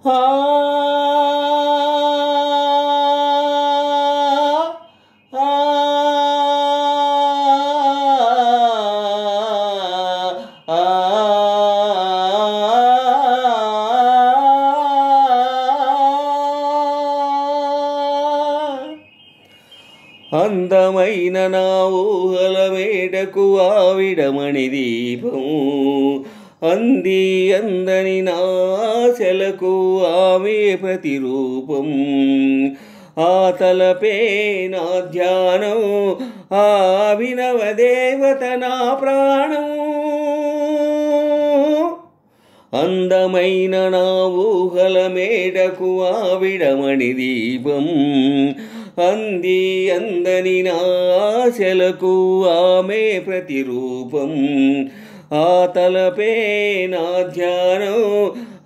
ఆ అందమైన నా ఊహల మేడకు ఆవిడమణి దీపం అంది అందని నాశలకు ఆమె ప్రతిరూపం ఆ తలపే నా ధ్యానం ఆ అభినవ దేవత నా ప్రాణం అందమైన నా ఊహల మేడకు ఆవిడమణి దీపం అంది అందని నాశలకు ఆమె ప్రతిరూపం ఆ తలపే నా ధ్యానం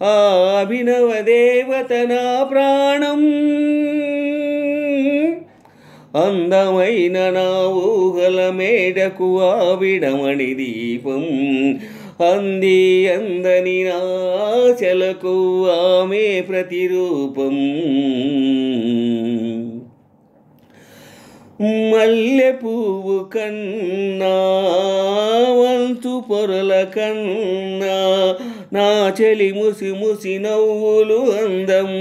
ఆ అభినవ దేవత నా ప్రాణం అందమైన నా ఊహల మేడకు ఆవిడమణి దీపం అంది అందని నాశలకు ఆమె ప్రతిరూపం మల్లె పువ్వు కన్నా వంతు పొరల కన్నా నా చెలి ముసి ముసి నవ్వులు అందం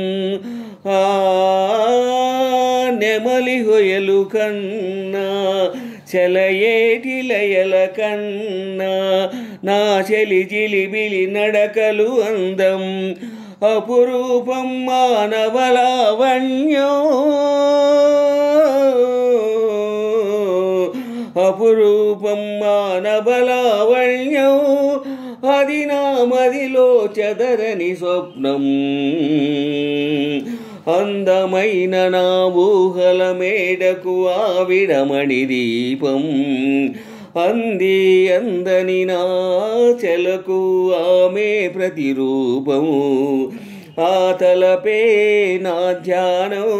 ఆ నెమలి హొయలు కన్నా చెలయేటి లయల కన్నా నా చెలి జిలిబిలి నడకలు అందం అపురూపం మానవ లావణ్యం అపురూపం మానవ లావణ్యం అది నా మదిలో చెదరని స్వప్నం అందమైన నా ఊహల మేడకు ఆవిడమణి దీపం అంది అందని నాశలకు ఆమె ప్రతిరూపం ఆ తలపే నా ధ్యానం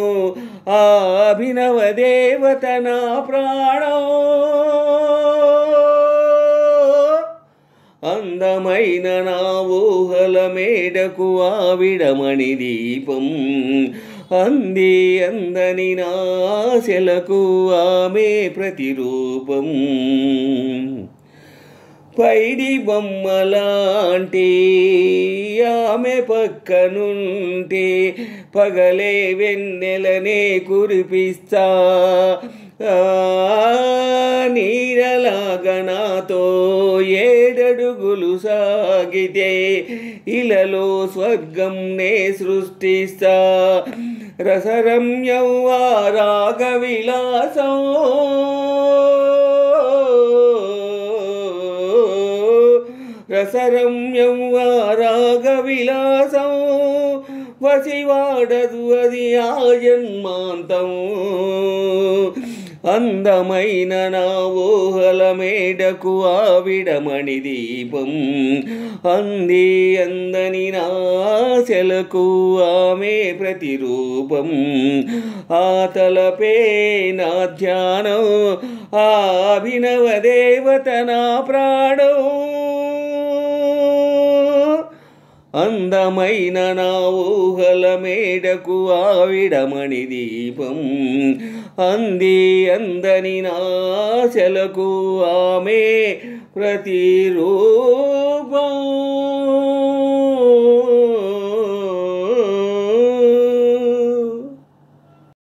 ఆ అభినవ దేవత నా ప్రాణం అందమైన నా ఊహల మేడకు ఆవిడమణి దీపం అంది అందని నాశలకు ఆమె ప్రతిరూపం పైడి బొమ్మలాంటి ఆమె పక్కనుంటే పగలే వెన్నెలనే కురిపిస్తా నీరలాగా నాతో ఏడడుగులు సాగితే ఇలలో స్వర్గం నే సృష్టిస్తా రసరమ్యం రాగ విలాసం రసరమ్యం రాగ విలాసం వసివాడదు అది ఆ జన్మాంతం అందమైన నా ఊహల మేడకు ఆవిడమణి దీపం అంది అందని నాశలకు ఆమె ప్రతిరూపం ఆ తలపే నా ధ్యానం ఆ అభినవ దేవత నా ప్రాణం అందమైన నా ఊహల మేడకు ఆవిడమణి దీపం అంది అందని నాశలకు ఆమె ప్రతిరూపం